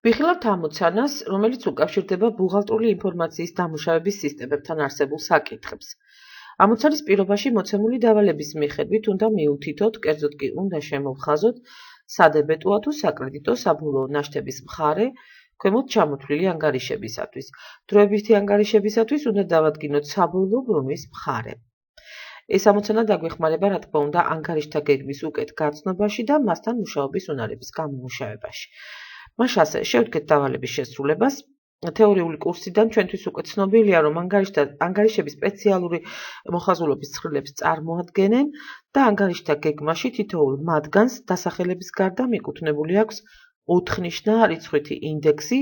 ვიხილავთ ამოცანას, რომელიც უკავშირდება ბუღალტრული ინფორმაციის დამუშავების სისტემებთან არსებულ საკითხებს. ამოცანის პირობაში მოცემული დავალების მიხედვით უნდა მიუთითოთ, კერძოდ კი უნდა შემოვხაზოთ სადებეტოა თუ საკრედიტო საბოლოო ნაშთების მხარე ქვემოთ ჩამოთვლილი ანგარიშებისათვის. დროებითი ანგარიშებისათვის უნდა დავადგინოთ საბოლოო ბრუნვის მხარე. ეს ამოცანა დაგვეხმარება, რა თქმა უნდა, ანგარიშთა გეგმის უკეთ გაცნობაში და მასთან მუშაობის უნარების გამომუშავებაში. მას ასე შევდგეთ დავალების შესრულებას. თეორიული კურსიდან ჩვენთვის უკვე ცნობილია, რომ ანგარიშების სპეციალური მოხაზულობის ცხრილებს წარმოადგენენ და ანგარიშთა გეგმაში თითოეულ მათგანს დასახელების გარდა მიკუთვნებული აქვს 4-ნიშნა რიცხვითი ინდექსი,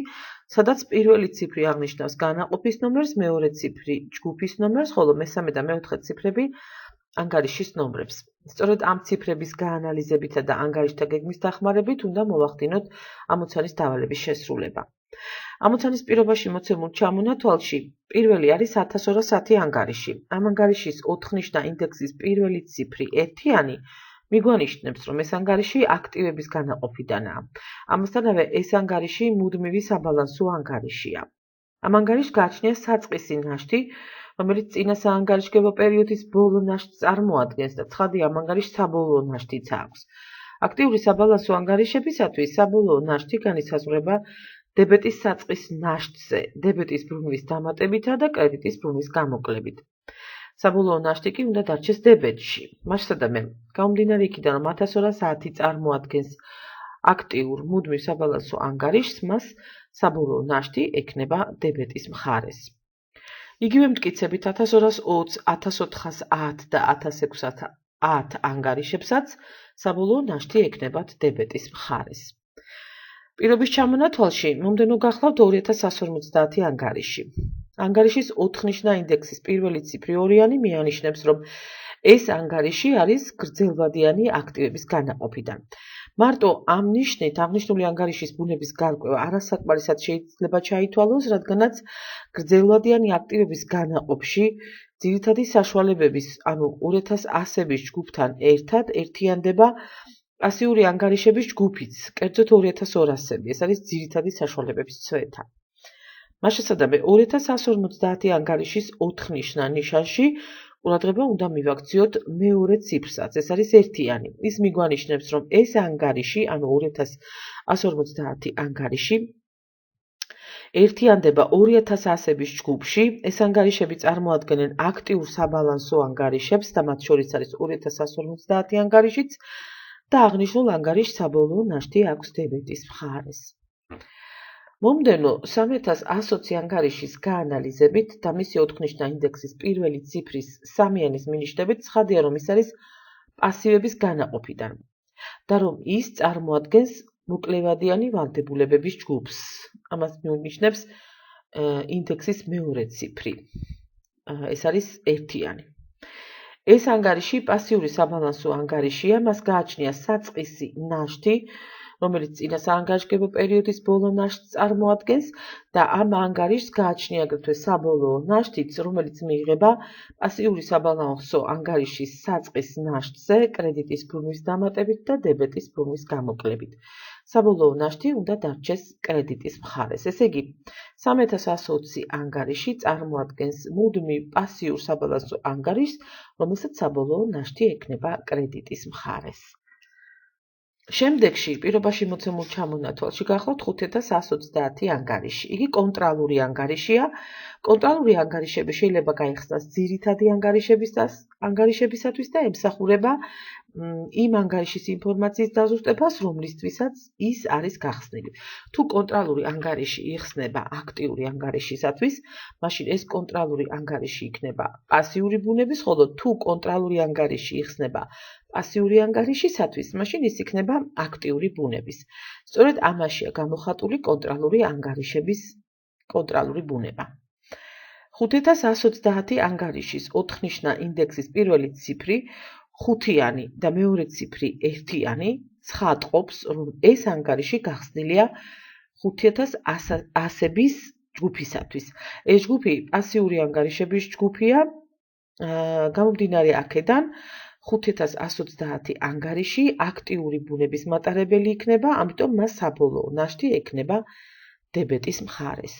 სადაც პირველი ციფრი აღნიშნავს განაყოფის ნომერს, მეორე ციფრი ჯგუფის ნომერს, ხოლო მესამე და მეოთხე ციფრები ანგარიშის ნომრებს. სწორედ ამ ციფრების გაანალიზებითა და ანგარიშთა გეგმის დახმარებით უნდა მოვახდინოთ ამოცანის დავალების შესრულება. ამოცანის პირობაში მოცემულ ჩამონათვალში პირველი არის 1210 ანგარიში. ამ ანგარიშის 4-ნიშნა ინდექსის პირველი ციფრი ერთიანი მიგვანიშნებს, რომ ეს ანგარიში აქტივების განაყოფიდანაა. ამასთანავე ეს ანგარიში მუდმივი საბალანსო ანგარიშია. ამ ანგარიშს გააჩნია საწყისი ნაშთი, რომელიც წინა საანგარიშგებო პერიოდის ბოლო ნაშთს წარმოადგენს და ცხადია, ამ ანგარიშს საბოლოო ნაშთიც აქვს. აქტიური საბალანსო ანგარიშებისათვის საბოლოო ნაშთი განისაზღვრება დებეტის საწყის ნაშთზე, დებეტის ბრუნვის დამატებითა და კრედიტის ბრუნვის გამოკლებით. საბოლოო ნაშთი კი უნდა დარჩეს დებეტში. მასშტაბე, გამომდინარე იქიდან, რომ 1210 წარმოადგენს აქტიურ მუდმივ საბალანსო ანგარიშს, მას საბოლოო ნაშთი ექნება დებეტის მხარეს. იგივე მტკიცებით 1220, 1410 და 1610 ანგარიშებსაც საბოლოო ნაშთი ექნებათ დებეტის მხარეს. პირობის ჩამონათვალში მომდენო გახლავთ 2150 ანგარიში. ანგარიშის 4-ნიშნა ინდექსის პირველი ციფრი ორიანი მიანიშნებს, რომ ეს ანგარიში არის გრძელვადიანი აქტივების განაყოფიდან. მარტო ამ ნიშნით აღნიშნული ანგარიშის ბუნების გარკვევა არასაკმარისად შეიძლება ჩაითვალოს, რადგანაც გრძელვადიანი აქტივების განაყოფში ძირითადი საშუალებების, ანუ 2100-ების ჯგუფთან ერთად ერთიანდება პასიური ანგარიშების ჯგუფიც, კერძოდ 2200-ები. ეს არის ძირითადი საშუალებების ცვეთა. მასშტაბე 2150 ანგარიშის 4-ნიშნა ნიშანში ყურადღება უნდა მივაქციოთ მეორე ციფრსაც, ეს არის ერთიანი. ის მიგვანიშნებს, რომ ეს ანგარიში, ანუ 2150 ანგარიში ერთიანდება 2100-ების ჯგუფში. ეს ანგარიშები წარმოადგენენ აქტიურ საბალანსო ანგარიშებს და მათ შორის არის 2150 ანგარიშიც და აღნიშნულ ანგარიშს საბოლოო ნაშთი აქვს დებეტის მხარეს. მომდენო 3120 ანგარიშის გაანალიზებით და მისი 4-ნიშნა ინდექსის პირველი ციფრის სამიანის მინიშნებით ცხადია, რომ ის არის პასივების განაყოფიდან და რომ ის წარმოადგენს მოკლევადიანი ვალდებულებების ჯგუფს. ამას მიუნიშნებს ინდექსის მეორე ციფრი. ეს არის ერთიანი. ეს ანგარიში პასიური საბალანსო ანგარიშია, მას გააჩნია საწყისი ნაშთი, რომელიც წინა საანგარიშგებო პერიოდის ბოლო ნაშთს წარმოადგენს და ამ ანგარიშს გააჩნია აგრეთვე საბოლოო ნაშთიც, რომელიც მიიღება პასიური საბალანსო ანგარიშის საწყის ნაშთზე, კრედიტის ბრუნვის დამატებით და დებეტის ბრუნვის გამოკლებით. საბოლოო ნაშთი უნდა დარჩეს კრედიტის მხარეს. ესე იგი, 3120 ანგარიში წარმოადგენს მუდმივ პასიურ საბალანსო ანგარიშს, რომელსაც საბოლოო ნაშთი ექნება კრედიტის მხარეს. შემდეგში პირობაში მოცემულ ჩამონათვალში გახლავთ 5120 ანგარიში. იგი კონტრალური ანგარიშია. კონტრალური ანგარიშები შეიძლება გაიხსნას ძირითადი ანგარიშებისათვის და ემსახურება იმ ანგარიშის ინფორმაციის დაზუსტებას, რომლისთვისაც ის არის გახსნილი. თუ კონტრალური ანგარიში იხსნება აქტიური ანგარიშისათვის, მაშინ ეს კონტრალური ანგარიში იქნება პასიური ბუნების, ხოლო თუ კონტრალური ანგარიში იხსნება პასიური ანგარიშისათვის, მაშინ ის იქნება აქტიური ბუნების. სწორედ ამაშია გამოხატული კონტრალური ანგარიშების კონტრალური ბუნება. 5120 ანგარიშის 4-ნიშნა ინდექსის პირველი ციფრი ხუთიანი და მეორე ციფრი ერთიანი ცხადყოფს, რომ ეს ანგარიში გახსნილია 5100-ების ჯგუფისათვის. ეს ჯგუფი პასიური ანგარიშების ჯგუფია. გამომდინარე აქედან, 5130 ანგარიში აქტიური ბუნების მატარებელი იქნება, ამიტომ მას საბოლოო ნაშთი ექნება დებეტის მხარეს.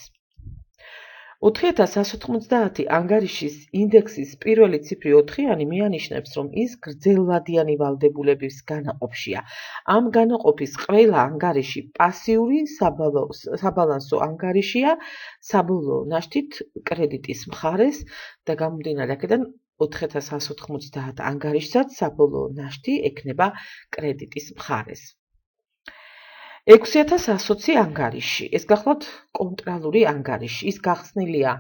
4190 ანგარიშის ინდექსის პირველი ციფრი 4-იანი მიანიშნებს, რომ ის გრძელვადიანი ვალდებულების განაყოფშია. ამ განაყოფის ყველა ანგარიში პასიური საბალანსო ანგარიშია საბოლოო ნაშთით კრედიტის მხარეს და გამომდინარე აქედან 4190 ანგარიშსაც საბოლოო ნაშთი ექნება კრედიტის მხარეს. 6120 ანგარიში. ეს გახლავთ კონტრალური ანგარიში. ის გახსნილია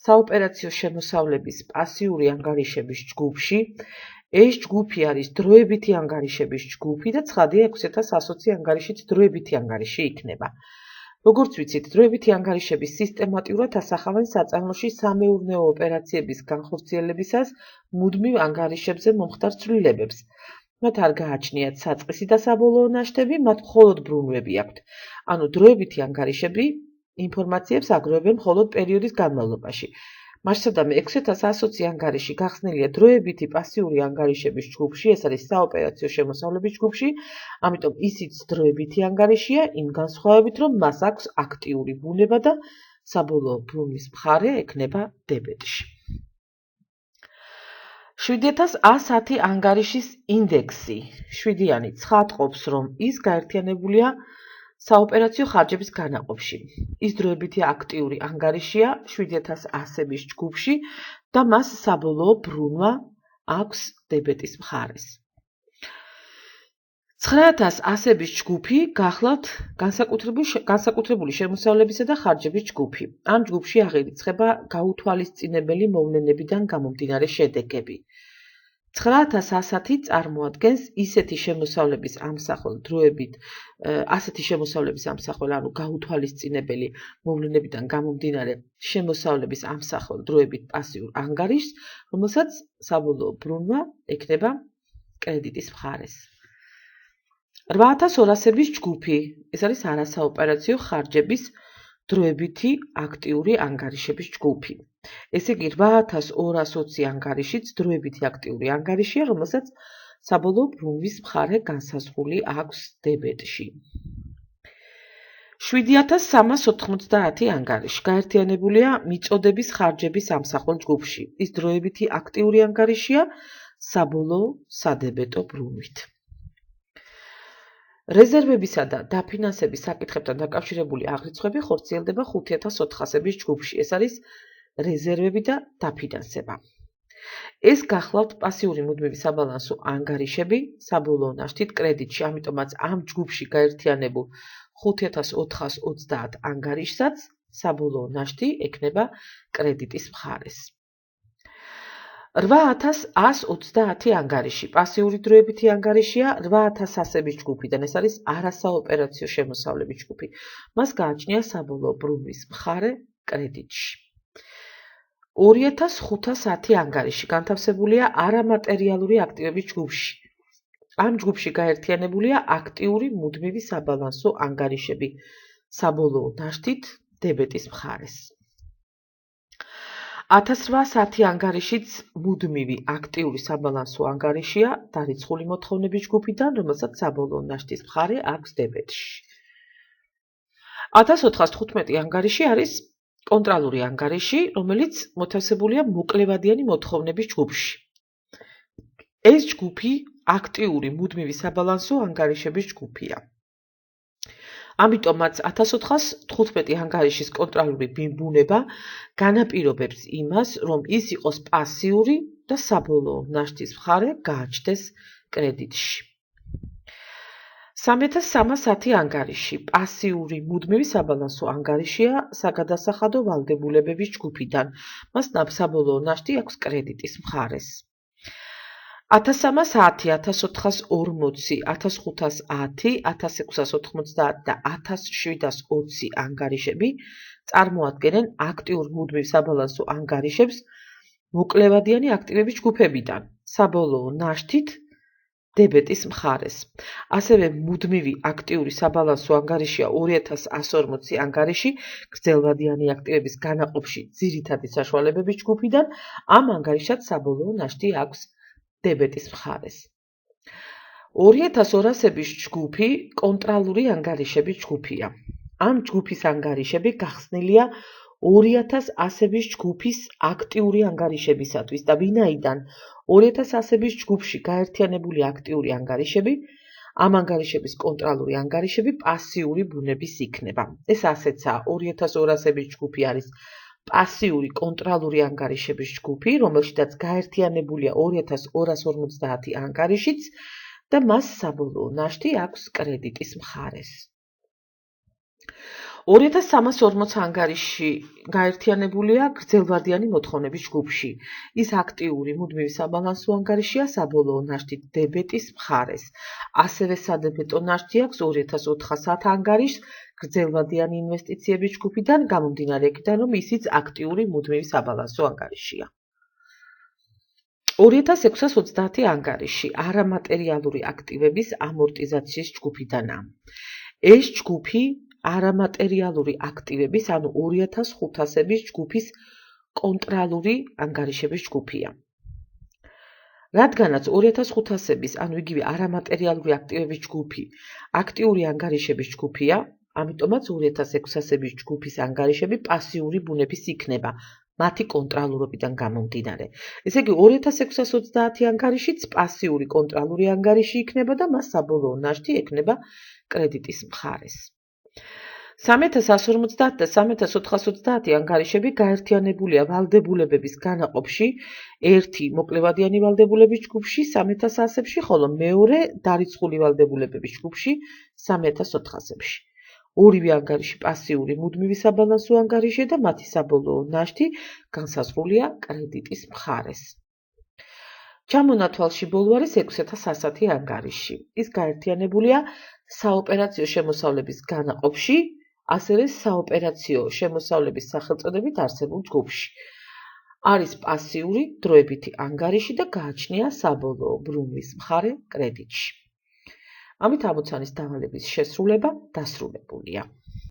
საოპერაციო შემოსავლების პასიური ანგარიშების ჯგუფში. ეს ჯგუფი არის დროებითი ანგარიშების ჯგუფი და ცხადია 6120 ანგარიშიც დროებითი ანგარიში იქნება. როგორც ვიცით, დროებითი ანგარიშების სისტემატიურად ასახავენ საწარმოში სამეურნეო ოპერაციების განხორციელებისას მუდმივ ანგარიშებზე მომხდარ ცვლილებებს. მათ არ გააჩნიათ საწყისი და საბოლოო ნაშთები, მათ მხოლოდ ბრუნვები აქვთ. ანუ დროებითი ანგარიშები ინფორმაციებს აგროვებენ მხოლოდ პერიოდის განმავლობაში. მასშტაბი 6120 ანგარიში გახსნილია დროებითი პასიური ანგარიშების ჯგუფში, ეს არის საოპერაციო შემოსავლების ჯგუფში, ამიტომ ისიც დროებითი ანგარიშია, იმ განსხვავებით, რომ მას აქვს აქტიური ბუნება და საბოლოო ბრუნვის მხარე ექნება დებეტში. 7110 ანგარიშის ინდექსი 7-იანი ცხადყოფს, რომ ის გაერთიანებულია საოპერაციო ხარჯების განაყოფში. ის დროებითი აქტიური ანგარიშია 7100-ების ჯგუფში და მას საბოლოო ბრუნვა აქვს დებეტის მხარეს. 9100-ების ჯგუფი გახლავთ განსაკუთრებული შემოსავლებისა და ხარჯების ჯგუფი. ამ ჯგუფში აღირიცხება გაუთვალისწინებელი მოვლენებიდან გამომდინარე შედეგები. 9100 წარმოადგენს ისეთი შემოსავლების ამსახველ დროებით, ანუ გაუთვალისწინებელი მოვლენებიდან გამომდინარე შემოსავლების ამსახველ დროებით პასიურ ანგარიშს, რომელსაც საბოლოო ბრუნვა ექნება კრედიტის მხარეს. 8200-ების ჯგუფი, ეს არის არასაოპერაციო ხარჯების დროებითი აქტიური ანგარიშების ჯგუფი. ესე იგი 8220 ანგარიშიც დროებითი აქტიური ანგარიშია, რომელსაც საბოლოო ბრუნვის მხარე განსაზღვრული აქვს დებეტში. 7390 ანგარიში გაერთიანებულია მიწოდების ხარჯების ამსახველ ჯგუფში. ის დროებითი აქტიური ანგარიშია საბოლოო სადებეტო ბრუნვით. რეზერვებისა და დაფინანსების საკითხებთან დაკავშირებული აღრიცხვები ხორციელდება 5400-ების ჯგუფში. ეს არის რეზერვები და დაფინანსება. ეს გახლავთ პასიური მუდმივი საბალანსო ანგარიშები საბოლოო ნაშთით კრედიტში, ამიტომაც ამ ჯგუფში გაერთიანებულ 5420 ანგარიშსაც საბოლოო ნაშთი ექნება კრედიტის მხარეს. 8130 ანგარიში პასიური დროებითი ანგარიშია 8100-ების ჯგუფიდან, ეს არის არასაოპერაციო შემოსავლების ჯგუფი. მას გააჩნია საბოლოო ბრუნვის მხარე კრედიტში. 2510 ანგარიში განთავსებულია არამატერიალური აქტივების ჯგუფში. ამ ჯგუფში გაერთიანებულია აქტიური მუდმივი საბალანსო ანგარიშები საბოლოო ნაშთით დებეტის მხარეს. 1810 ანგარიშიც მუდმივი აქტიური საბალანსო ანგარიშია დარიცხული მოთხოვნების ჯგუფიდან, რომელსაც საბოლოო ნაშთის მხარე აქვს დებეტში. 1415 ანგარიში არის კონტრალური ანგარიში, რომელიც მოთავსებულია მოკლევადიანი მოთხოვნების ჯგუფში. ეს ჯგუფი აქტიური მუდმივი საბალანსო ანგარიშების ჯგუფია. ამიტომაც 1415 ანგარიშის კონტრალური ბუნება განაპირობებს იმას, რომ ის იყოს პასიური და საბოლოო ნაშთის მხარე გააჩნდეს კრედიტში. 3310 ანგარიში პასიური მუდმივი საბალანსო ანგარიშია საგადასახადო ვალდებულებების ჯგუფიდან. მას საბოლოო ნაშთი აქვს კრედიტის მხარეს. 1310, 1440, 1510, 1690 და 1720 ანგარიშები წარმოადგენენ აქტიურ მუდმივ საბალანსო ანგარიშებს მოკლევადიანი აქტივების ჯგუფებიდან, საბოლოო ნაშთით დებეტის მხარეს. ასევე მუდმივი აქტიური საბალანსო ანგარიშია 2140 ანგარიში გრძელვადიანი აქტივების განაყოფში ძირითადი საშუალებების ჯგუფიდან, ამ ანგარიშად საბოლოო ნაშთი აქვს დებეტის მხარეს. 2200-ების ჯგუფი კონტრალური ანგარიშების ჯგუფია. ამ ჯგუფის ანგარიშები გახსნილია 2100-ების ჯგუფის აქტიური ანგარიშებისათვის და ვინაიდან 2100-ების ჯგუფში გაერთიანებული აქტიური ანგარიშები, ამ ანგარიშების კონტრალური ანგარიშები პასიური ბუნების იქნება. ეს ასეცაა, 2200-ების ჯგუფი არის პასიური კონტრალური ანგარიშების ჯგუფი, რომელშიც გაერთიანებულია 2250 ანგარიშიც და მას საბოლოო ნაშთი აქვს კრედიტის მხარეს. 2340 ანგარიში გაერთიანებულია გრძელვადიანი მოთხოვნების ჯგუფში. ის აქტიური მუდმივი საბალანსო ანგარიშია საბოლოო ნაშთით დებეტის მხარეს. ასევე სადებეტო ნაშთი აქვს 2400 ანგარიშს გრძელვადიანი ინვესტიციების ჯგუფიდან, გამომდინარე იქიდან, რომ ისიც აქტიური მუდმივი საბალანსო ანგარიშია. 2630 ანგარიში არამატერიალური აქტივების ამორტიზაციის ჯგუფიდანაა. ეს ჯგუფი არამატერიალური აქტივების, ანუ 2500-ების ჯგუფის კონტრალური ანგარიშების ჯგუფია. რადგანაც 2500-ების, ანუ იგივე არამატერიალური აქტივების ჯგუფი აქტიური ანგარიშების ჯგუფია, ამიტომაც 2600-ების ჯგუფის ანგარიშები პასიური ბუნების იქნება, მათი კონტრალურობიდან გამომდინარე. ესე იგი 2630 ანგარიშიც პასიური კონტრალური ანგარიში იქნება და მას საბოლოო ნაშთი ექნება კრედიტის მხარეს. 3150 და 3430 ანგარიშები გაერთიანებულია ვალდებულებების განაყოფში, ერთი მოკლევადიანი ვალდებულების ჯგუფში 3100-ებში, ხოლო მეორე დარიცხული ვალდებულებების ჯგუფში 3400-ებში. ორივე ანგარიში პასიური მუდმივი საბალანსო ანგარიშია და მათი საბოლოო ნაშთი განსაზღვრულია კრედიტის მხარეს. ჩამონათვალში ბოლო არის 6100 ანგარიში. ის გაერთიანებულია საოპერაციო შემოსავლების განაყოფში, ასევე საოპერაციო შემოსავლების სახელწოდებით არსებულ ჯგუფში. არის პასიური დროებითი ანგარიში და გააჩნია საბოლოო ბრუნვის მხარე კრედიტში. ამით ამოცანის დავალების შესრულება დასრულებულია.